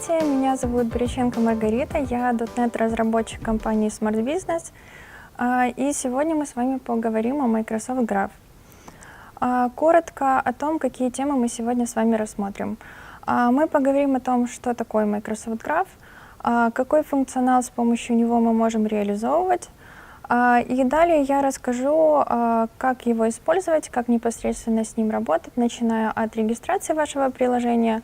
Здравствуйте, меня зовут Бориченко Маргарита, я .NET-разработчик компании Smart Business, и сегодня мы с вами поговорим о Microsoft Graph. Коротко о том, какие темы мы сегодня с вами рассмотрим. Мы поговорим о том, что такое Microsoft Graph, какой функционал с помощью него мы можем реализовывать, и далее я расскажу, как его использовать, как непосредственно с ним работать, начиная от регистрации вашего приложения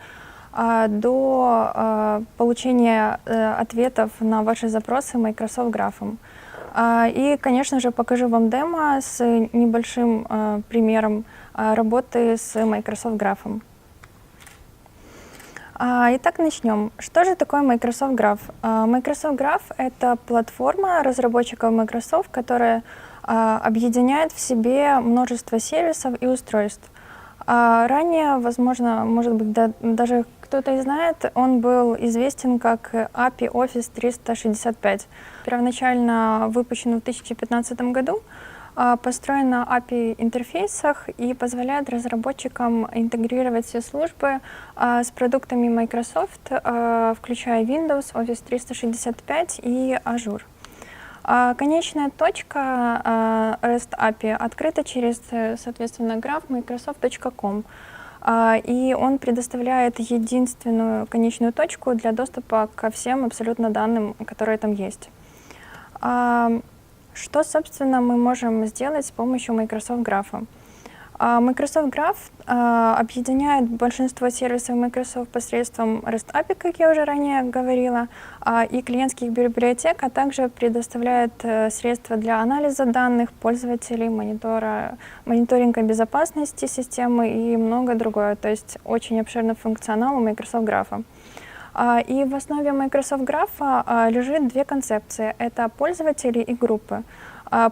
до получения ответов на ваши запросы Microsoft Graph. И, конечно же, покажу вам демо с небольшим примером работы с Microsoft Graph. Итак, начнем. Что же такое Microsoft Graph? Microsoft Graph — это платформа разработчиков Microsoft, которая объединяет в себе множество сервисов и устройств. Ранее, возможно, может быть, даже кто-то и знает, он был известен как API Office 365. Первоначально выпущен в 2015 году, построен на API-интерфейсах и позволяет разработчикам интегрировать все службы с продуктами Microsoft, включая Windows, Office 365 и Azure. Конечная точка REST API открыта через, соответственно, graph microsoft.com. И он предоставляет единственную конечную точку для доступа ко всем абсолютно данным, которые там есть. Что, собственно, мы можем сделать с помощью Microsoft Graph? Microsoft Graph объединяет большинство сервисов Microsoft посредством REST API, как я уже ранее говорила, и клиентских библиотек, а также предоставляет средства для анализа данных пользователей, мониторинга безопасности системы и многое другое. То есть очень обширный функционал у Microsoft Graph. И в основе Microsoft Graph лежит две концепции. Это пользователи и группы.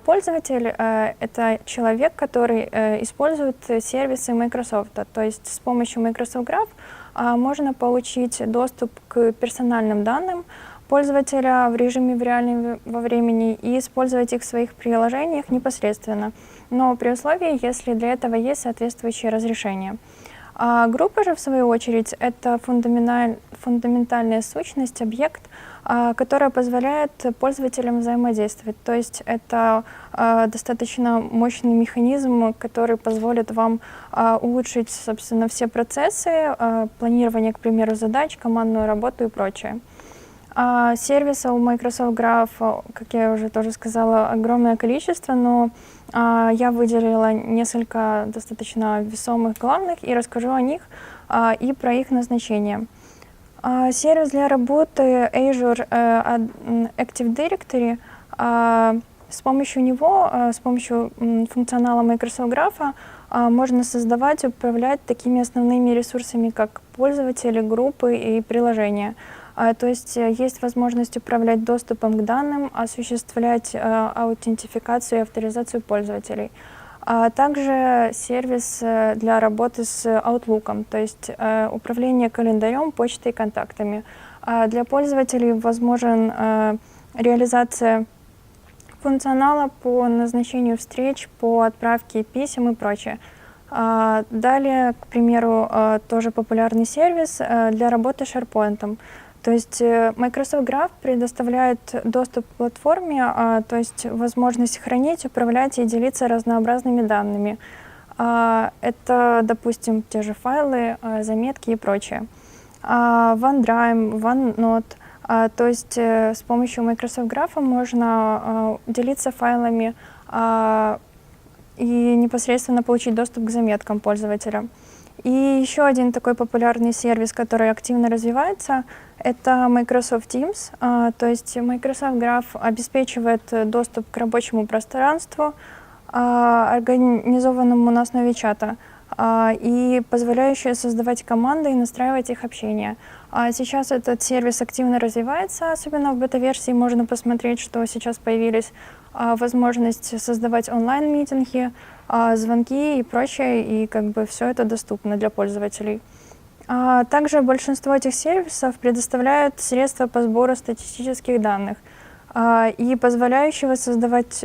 Пользователь — это человек, который использует сервисы Microsoft. То есть с помощью Microsoft Graph можно получить доступ к персональным данным пользователя в режиме реального времени и использовать их в своих приложениях непосредственно, но при условии, если для этого есть соответствующее разрешение. Группа же, в свою очередь, это фундаментальная сущность, объект, которая позволяет пользователям взаимодействовать. То есть это достаточно мощный механизм, который позволит вам улучшить, собственно, все процессы, планирование, к примеру, задач, командную работу и прочее. Сервисов у Microsoft Graph, как я уже тоже сказала, огромное количество, но я выделила несколько достаточно весомых главных и расскажу о них и про их назначение. Сервис для работы Azure Active Directory, с помощью него, с помощью функционала Microsoft Graph можно создавать и управлять такими основными ресурсами, как пользователи, группы и приложения. То есть есть возможность управлять доступом к данным, осуществлять аутентификацию и авторизацию пользователей. Также сервис для работы с Outlook, то есть управление календарем, почтой и контактами. Для пользователей возможен реализация функционала по назначению встреч, по отправке писем и прочее. Далее, к примеру, тоже популярный сервис для работы с SharePoint. То есть Microsoft Graph предоставляет доступ к платформе, то есть возможность хранить, управлять и делиться разнообразными данными. Это, допустим, те же файлы, заметки и прочее. OneDrive, OneNote, то есть с помощью Microsoft Graph можно делиться файлами и непосредственно получить доступ к заметкам пользователя. И еще один такой популярный сервис, который активно развивается, это Microsoft Teams. То есть Microsoft Graph обеспечивает доступ к рабочему пространству, организованному на основе чата, и позволяющее создавать команды и настраивать их общение. Сейчас этот сервис активно развивается, особенно в бета-версии можно посмотреть, что сейчас появились возможность создавать онлайн-митинги, звонки и прочее, и как бы все это доступно для пользователей. Также большинство этих сервисов предоставляют средства по сбору статистических данных и позволяющего создавать,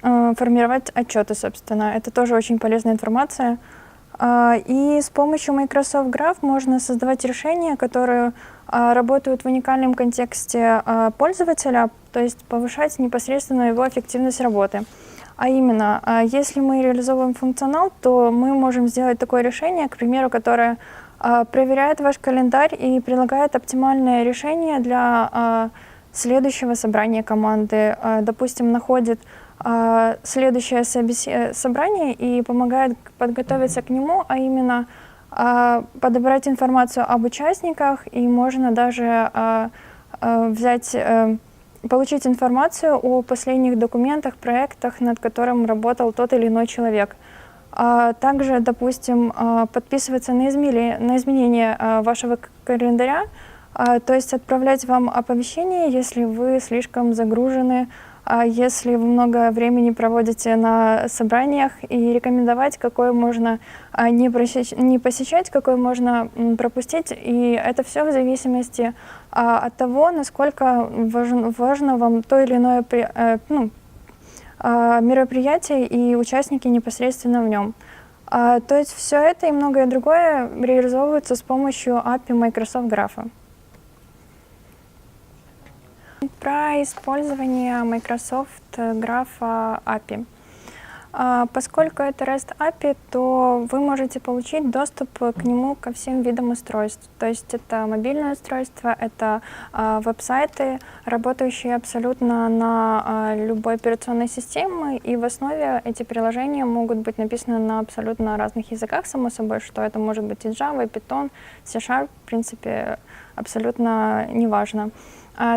формировать отчеты, собственно. Это тоже очень полезная информация. И с помощью Microsoft Graph можно создавать решения, которые работают в уникальном контексте пользователя, то есть повышать непосредственно его эффективность работы. А именно, если мы реализовываем функционал, то мы можем сделать такое решение, к примеру, которое проверяет ваш календарь и предлагает оптимальное решение для следующего собрания команды. Допустим, находит следующее собрание и помогает подготовиться к нему, а именно подобрать информацию об участниках, и можно даже получить информацию о последних документах, проектах, над которым работал тот или иной человек. Также, допустим, подписываться на изменения вашего календаря, то есть отправлять вам оповещения, если вы слишком загружены, если вы много времени проводите на собраниях, и рекомендовать, какое можно не посещать, какое можно пропустить. И это все в зависимости от того, насколько важно вам то или иное мероприятие и участники непосредственно в нем. То есть все это и многое другое реализовывается с помощью API Microsoft Graph. Про использование Microsoft Graph API. Поскольку это REST API, то вы можете получить доступ к нему ко всем видам устройств. То есть это мобильное устройство, это веб-сайты, работающие абсолютно на любой операционной системе, и в основе эти приложения могут быть написаны на абсолютно разных языках, само собой, что это может быть и Java, и Python, C#, в принципе, абсолютно неважно.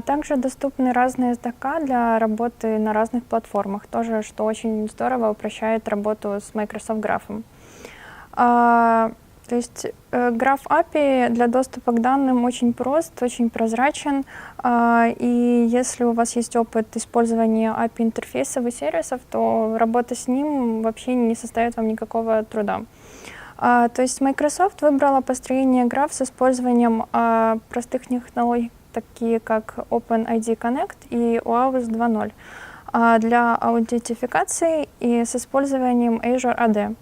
Также доступны разные SDK для работы на разных платформах, тоже, что очень здорово упрощает работу с Microsoft Graph. То есть Graph API для доступа к данным очень прост, очень прозрачен, и если у вас есть опыт использования API интерфейсов и сервисов, то работа с ним вообще не составит вам никакого труда. То есть Microsoft выбрала построение Graph с использованием простых технологий, такие как OpenID Connect и OAuth 2.0 для аутентификации и с использованием Azure AD.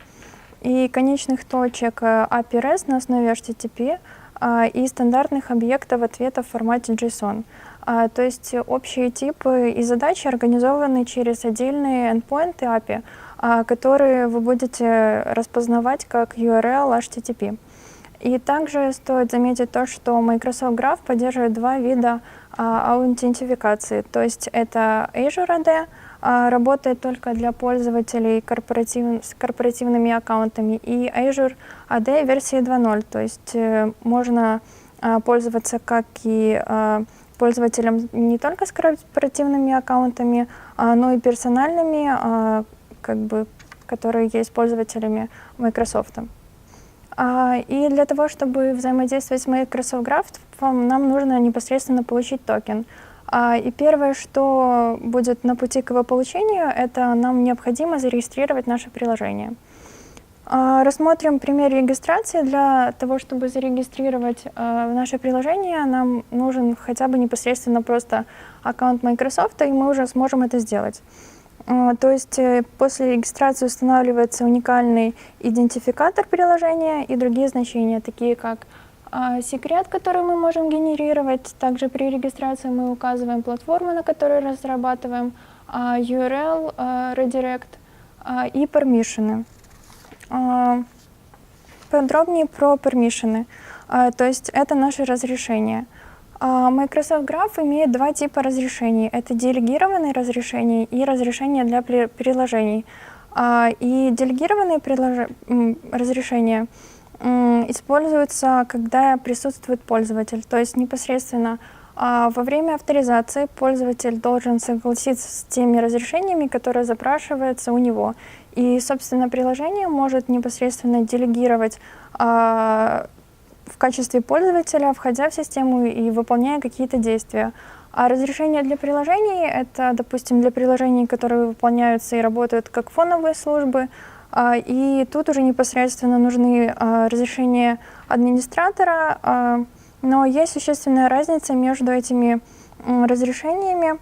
И конечных точек API REST на основе HTTP и стандартных объектов ответа в формате JSON. То есть общие типы и задачи организованы через отдельные endpoints API, которые вы будете распознавать как URL HTTP. И также стоит заметить то, что Microsoft Graph поддерживает два вида аутентификации. То есть это Azure AD, работает только для пользователей с корпоративными аккаунтами, и Azure AD версии 2.0. То есть можно пользоваться как и пользователям не только с корпоративными аккаунтами, но и персональными, которые есть пользователями Microsoft. И для того, чтобы взаимодействовать с Microsoft Graph, нам нужно непосредственно получить токен. И первое, что будет на пути к его получению, это нам необходимо зарегистрировать наше приложение. Рассмотрим пример регистрации. Для того, чтобы зарегистрировать наше приложение, нам нужен хотя бы непосредственно просто аккаунт Microsoft, и мы уже сможем это сделать. То есть после регистрации устанавливается уникальный идентификатор приложения и другие значения, такие как секрет, который мы можем генерировать. Также при регистрации мы указываем платформу, на которой разрабатываем, URL, redirect и permissions. Подробнее про permissions. То есть это наши разрешения. Microsoft Graph имеет два типа разрешений. Это делегированные разрешения и разрешения для приложений. И делегированные разрешения используются, когда присутствует пользователь. То есть непосредственно во время авторизации пользователь должен согласиться с теми разрешениями, которые запрашиваются у него. И, собственно, приложение может непосредственно делегировать в качестве пользователя, входя в систему и выполняя какие-то действия. А разрешения для приложений — это, допустим, для приложений, которые выполняются и работают как фоновые службы. И тут уже непосредственно нужны разрешения администратора. Но есть существенная разница между этими разрешениями,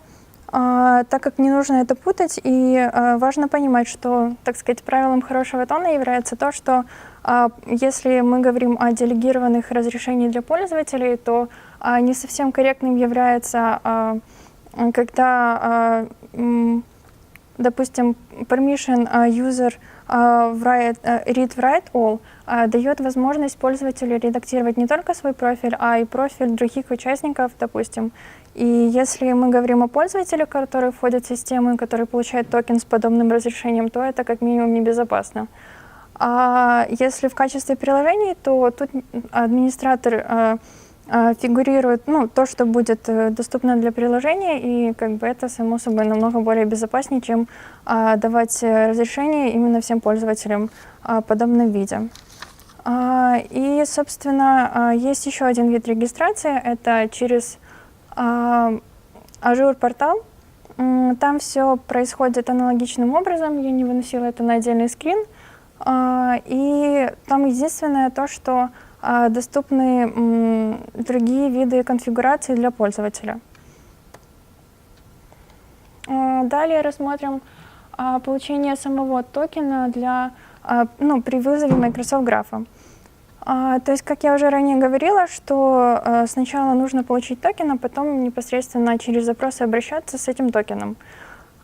так как не нужно это путать. И важно понимать, что, так сказать, правилом хорошего тона является то, что если мы говорим о делегированных разрешениях для пользователей, то не совсем корректным является, когда, допустим, permission user read-write all дает возможность пользователю редактировать не только свой профиль, а и профиль других участников, допустим. И если мы говорим о пользователе, который входит в систему и который получает токен с подобным разрешением, то это как минимум небезопасно. А если в качестве приложений, то тут администратор фигурирует то, что будет доступно для приложения, и как бы это, само собой, намного более безопаснее, чем давать разрешение именно всем пользователям в подобном виде. И, собственно, есть еще один вид регистрации, это через Azure портал. Там все происходит аналогичным образом, я не выносила это на отдельный скрин. И там единственное то, что доступны другие виды конфигурации для пользователя. Далее рассмотрим получение самого токена при вызове Microsoft Graph. То есть, как я уже ранее говорила, что сначала нужно получить токен, а потом непосредственно через запросы обращаться с этим токеном.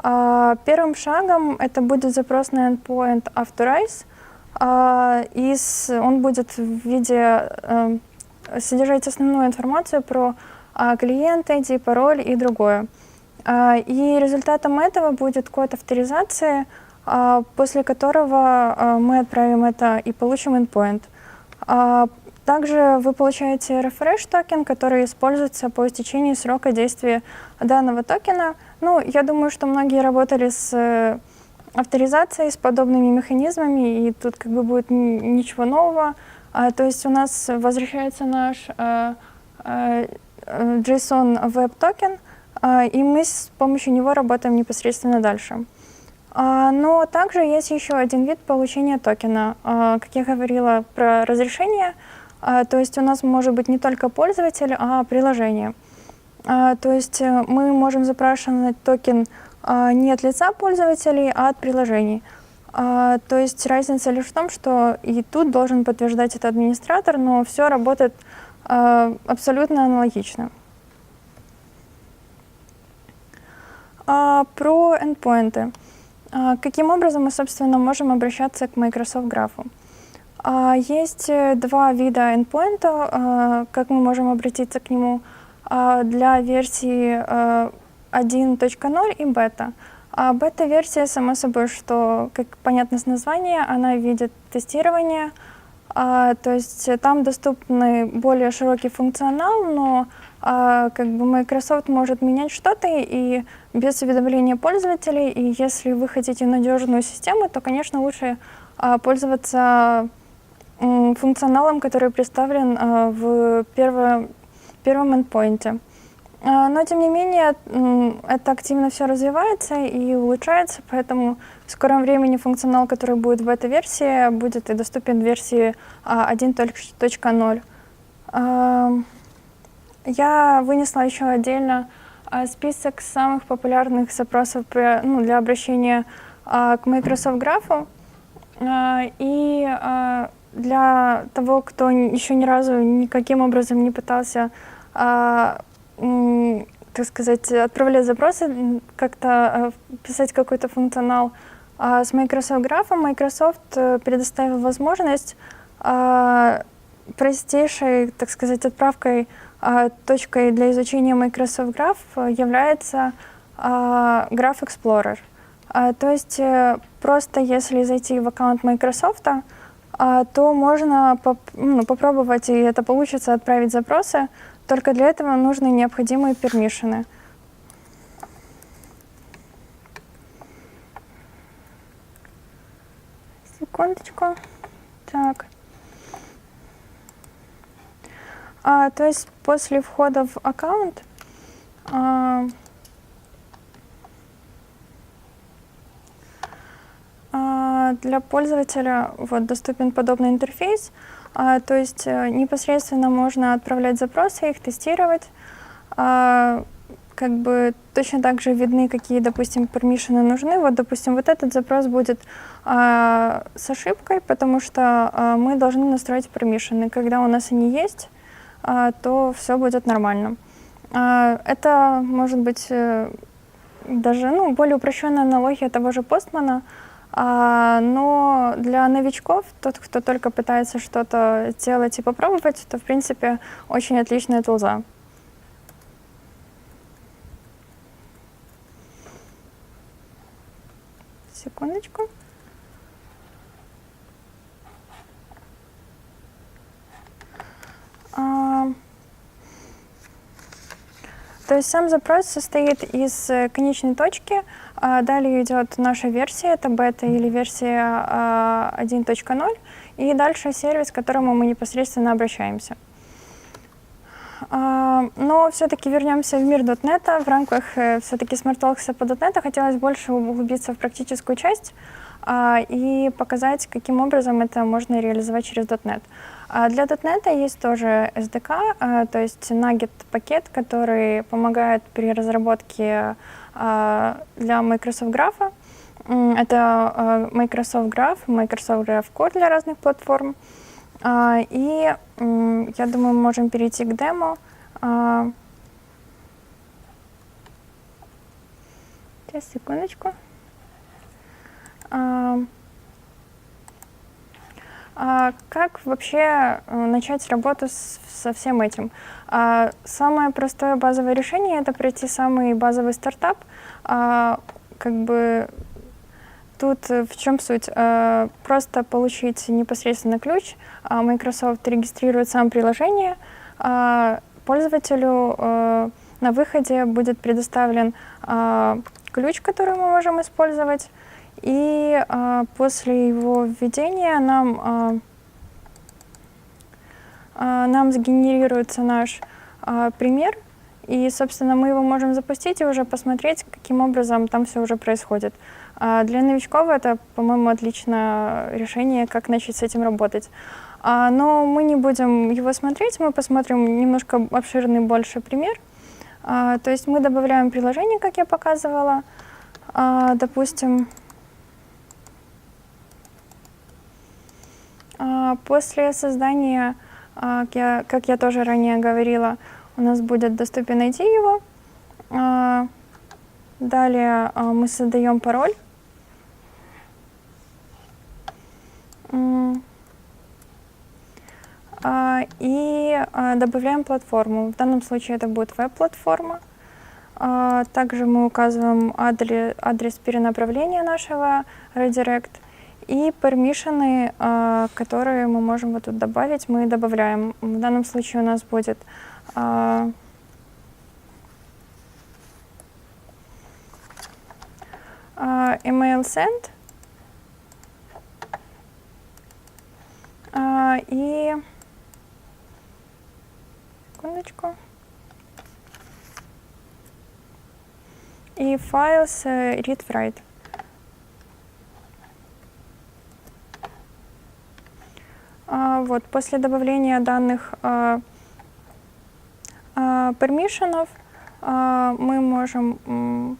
Первым шагом это будет запрос на endpoint authorize. Он будет в виде содержать основную информацию про клиента, ID, пароль и другое. И результатом этого будет код авторизации, после которого мы отправим это и получим endpoint. Также вы получаете refresh токен, который используется по истечении срока действия данного токена. Я думаю, что многие работали с авторизацией, с подобными механизмами, и тут как бы будет ничего нового. То есть у нас возвращается наш JSON Web токен, и мы с помощью него работаем непосредственно дальше. Но также есть еще один вид получения токена. Как я говорила про разрешение, то есть у нас может быть не только пользователь, а приложение. То есть мы можем запрашивать токен не от лица пользователей, а от приложений. То есть разница лишь в том, что и тут должен подтверждать это администратор, но все работает абсолютно аналогично. Про endpoints. Каким образом мы, собственно, можем обращаться к Microsoft Graph? Есть два вида endpoint, как мы можем обратиться к нему для версии 1.0 и бета. Бета-версия, само собой, что, как понятно с названия, она видит тестирование, то есть там доступный более широкий функционал, но как бы Microsoft может менять что-то и без уведомления пользователей, и если вы хотите надежную систему, то, конечно, лучше пользоваться функционалом, который представлен в первом endpoint. Но, тем не менее, это активно все развивается и улучшается, поэтому в скором времени функционал, который будет в бета-версии, будет и доступен в версии 1.0. Я вынесла еще отдельно список самых популярных запросов для обращения к Microsoft Graph. И для того, кто еще ни разу никаким образом не пытался, так сказать, отправлять запросы, как-то писать какой-то функционал с Microsoft Graph, Microsoft предоставил возможность простейшей, так сказать, отправкой точкой для изучения Microsoft Graph является Graph Explorer. То есть просто если зайти в аккаунт Microsoft, то можно попробовать, и это получится, отправить запросы. Только для этого нужны необходимые пермишины. Секундочку. Так. То есть после входа в аккаунт для пользователя доступен подобный интерфейс. То есть непосредственно можно отправлять запросы, их тестировать. Как бы точно так же видны, какие, допустим, пермишины нужны. Допустим, этот запрос будет с ошибкой, потому что мы должны настроить пермишины. Когда у нас они есть, то все будет нормально. Это может быть даже более упрощенная аналогия того же Postman, но для новичков, тот, кто только пытается что-то делать и попробовать, то, в принципе, очень отличная тулза. Секундочку. То есть сам запрос состоит из конечной точки, далее идет наша версия, это бета или версия 1.0, и дальше сервис, к которому мы непосредственно обращаемся. Но все-таки вернемся в мир .NET. В рамках все-таки Smart Talks по .NET хотелось больше углубиться в практическую часть и показать, каким образом это можно реализовать через .NET. Для .NET есть тоже SDK, то есть Nugget пакет, который помогает при разработке для Microsoft Graph. Это Microsoft Graph, Microsoft Graph Core для разных платформ. И я думаю, мы можем перейти к демо. Сейчас, секундочку. Как вообще начать работу со всем этим? Самое простое базовое решение — это пройти самый базовый стартап. Тут в чем суть? Просто получить непосредственно ключ. Microsoft регистрирует сам приложение. Пользователю на выходе будет предоставлен ключ, который мы можем использовать. И после его введения нам сгенерируется наш пример. И, собственно, мы его можем запустить и уже посмотреть, каким образом там все уже происходит. Для новичков это, по-моему, отличное решение, как начать с этим работать. Но мы не будем его смотреть, мы посмотрим немножко обширный больше пример. То есть мы добавляем приложение, как я показывала. Допустим, после создания, как я тоже ранее говорила, у нас будет доступен ID его. Далее мы создаем пароль. И добавляем платформу. В данном случае это будет веб-платформа. Также мы указываем адрес перенаправления нашего redirect. И пермишины, которые мы можем вот тут добавить, мы добавляем. В данном случае у нас будет email send и секундочку. И files read-write. Вот, после добавления данных пермишенов мы можем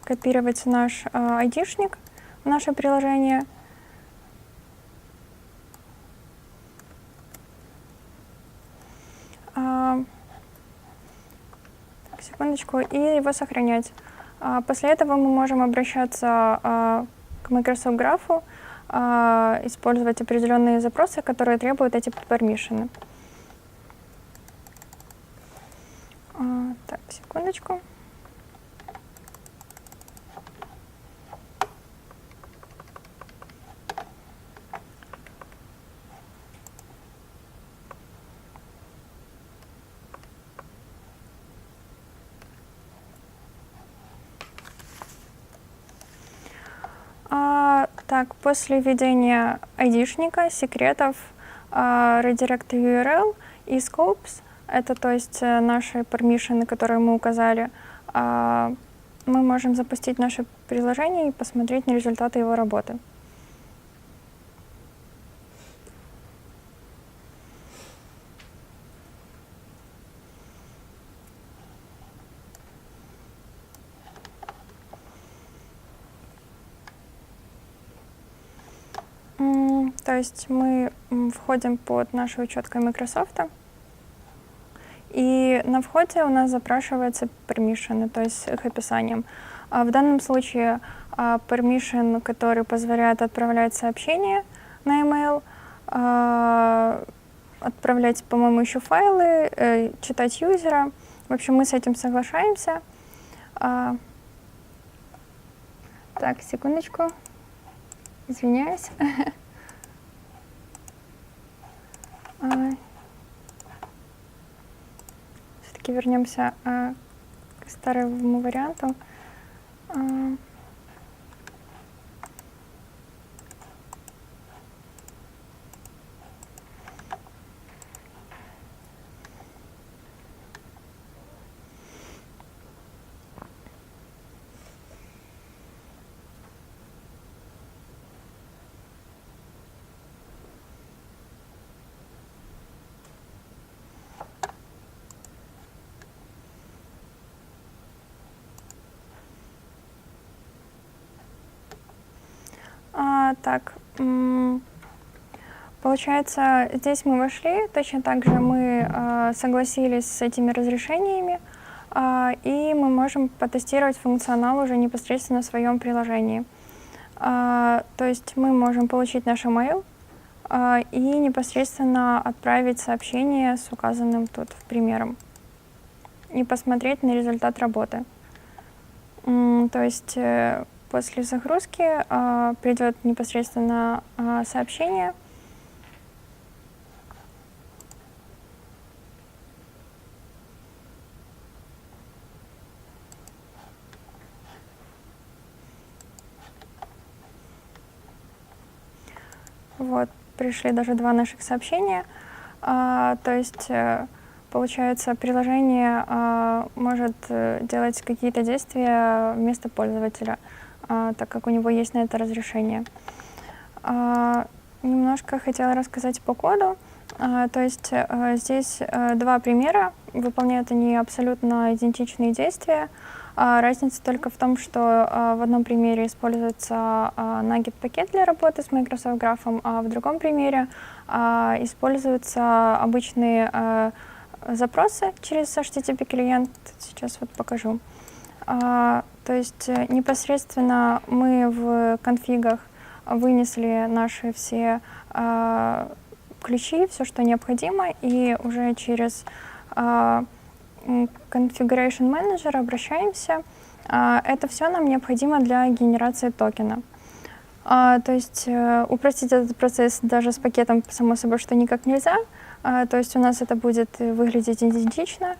копировать наш айдишник в наше приложение. Секундочку, и его сохранять. После этого мы можем обращаться к Microsoft Graph, использовать определенные запросы, которые требуют эти пермишины. Так, секундочку. Так, после введения айдишника, секретов, redirect URL и scopes, это то есть наши пермишины, которые мы указали, мы можем запустить наше приложение и посмотреть на результаты его работы. То есть мы входим под нашу учетку Microsoft. на входе у нас запрашивается permission, то есть их описанием. В данном случае permission, который позволяет отправлять сообщения на email, отправлять, по-моему, еще файлы, читать юзера. В общем, мы с этим соглашаемся. Так, секундочку. Извиняюсь. Все-таки вернемся к старому варианту. Так, получается, здесь мы вошли, точно так же мы согласились с этими разрешениями, и мы можем потестировать функционал уже непосредственно в своем приложении. То есть мы можем получить наш email и непосредственно отправить сообщение с указанным тут примером и посмотреть на результат работы. То есть после загрузки придет непосредственно сообщение. Вот, пришли даже 2 наших сообщения. То есть, получается, приложение может делать какие-то действия вместо пользователя, так как у него есть на это разрешение. Немножко хотела рассказать по коду. То есть здесь 2 примера, выполняют они абсолютно идентичные действия. Разница только в том, что в одном примере используется Nugget-пакет для работы с Microsoft Graph, а в другом примере используются обычные запросы через HTTP-клиент. Сейчас вот покажу. То есть непосредственно мы в конфигах вынесли наши все ключи, все, что необходимо, и уже через Configuration Manager обращаемся. Это все нам необходимо для генерации токена. То есть упростить этот процесс даже с пакетом, само собой, что никак нельзя. То есть у нас это будет выглядеть идентично.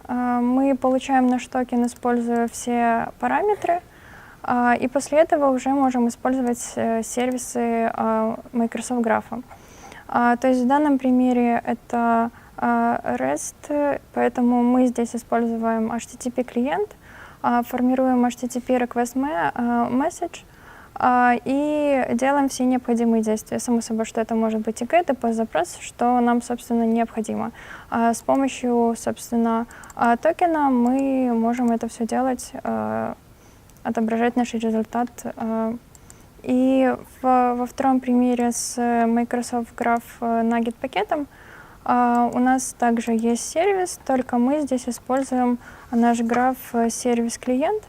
Мы получаем наш токен, используя все параметры, и после этого уже можем использовать сервисы Microsoft Graph. То есть в данном примере это REST, поэтому мы здесь используем HTTP-клиент, формируем HTTP request message и делаем все необходимые действия. Само собой, что это может быть и get, и пост-запрос, что нам, собственно, необходимо. С помощью, собственно, токена мы можем это все делать, отображать наш результат. И во втором примере с Microsoft Graph Nugget пакетом у нас также есть сервис, только мы здесь используем наш Graph сервис-клиент,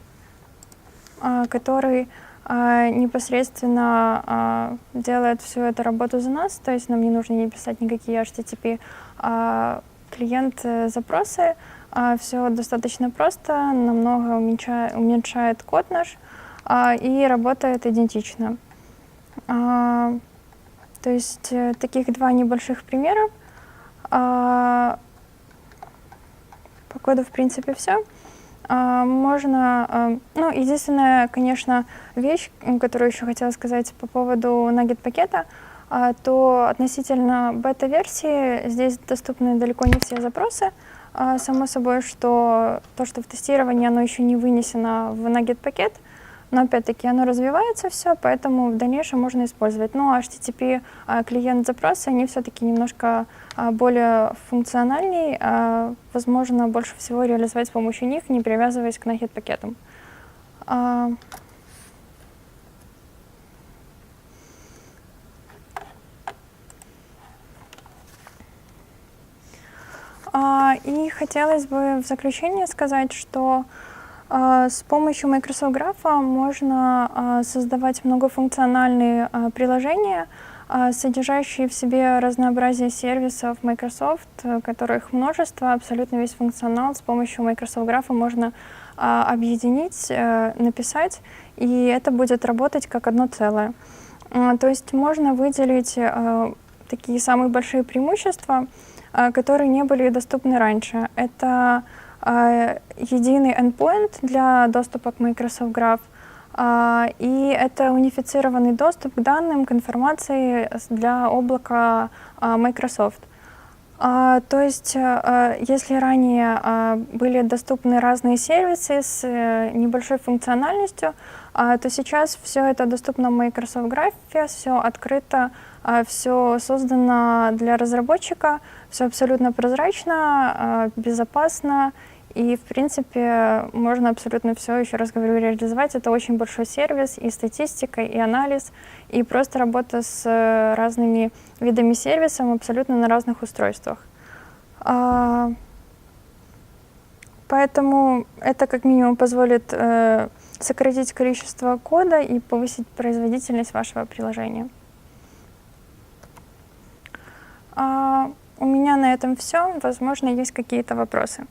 который непосредственно делает всю эту работу за нас, то есть нам не нужно не писать никакие HTTP клиент-запросы, все достаточно просто, намного уменьшает код наш и работает идентично. То есть таких 2 небольших примера. По коду, в принципе, все. Можно, ну, единственная, конечно, вещь, которую еще хотела сказать по поводу Nugget-пакета, то относительно бета-версии здесь доступны далеко не все запросы. Само собой, что то, что в тестировании, оно еще не вынесено в Nugget-пакет, но опять-таки оно развивается все, поэтому в дальнейшем можно использовать. Но HTTP клиент-запросы, они все-таки немножко более функциональнее, возможно, больше всего реализовать с помощью них, не привязываясь к Nugget-пакетам. И хотелось бы в заключение сказать, что с помощью Microsoft Graph можно создавать многофункциональные приложения, содержащие в себе разнообразие сервисов Microsoft, которых множество, абсолютно весь функционал с помощью Microsoft Graph можно объединить, написать, и это будет работать как одно целое. То есть можно выделить такие самые большие преимущества, которые не были доступны раньше. Это единый endpoint для доступа к Microsoft Graph, и это унифицированный доступ к данным, к информации для облака Microsoft. То есть, если ранее были доступны разные сервисы с небольшой функциональностью, то сейчас все это доступно в Microsoft Graph, все открыто, все создано для разработчика, все абсолютно прозрачно, безопасно. И, в принципе, можно абсолютно все, еще раз говорю, реализовать. Это очень большой сервис, и статистика, и анализ, и просто работа с разными видами сервисов абсолютно на разных устройствах. Поэтому это как минимум позволит сократить количество кода и повысить производительность вашего приложения. У меня на этом все. Возможно, есть какие-то вопросы.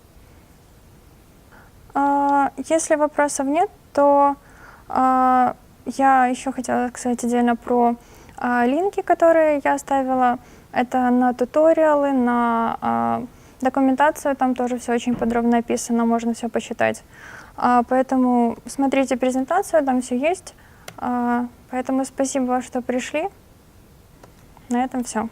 Если вопросов нет, то я еще хотела сказать отдельно про линки, которые я оставила. Это на туториалы, на документацию, там тоже все очень подробно описано, можно все почитать. Поэтому смотрите презентацию, там все есть. Поэтому спасибо, что пришли. На этом все.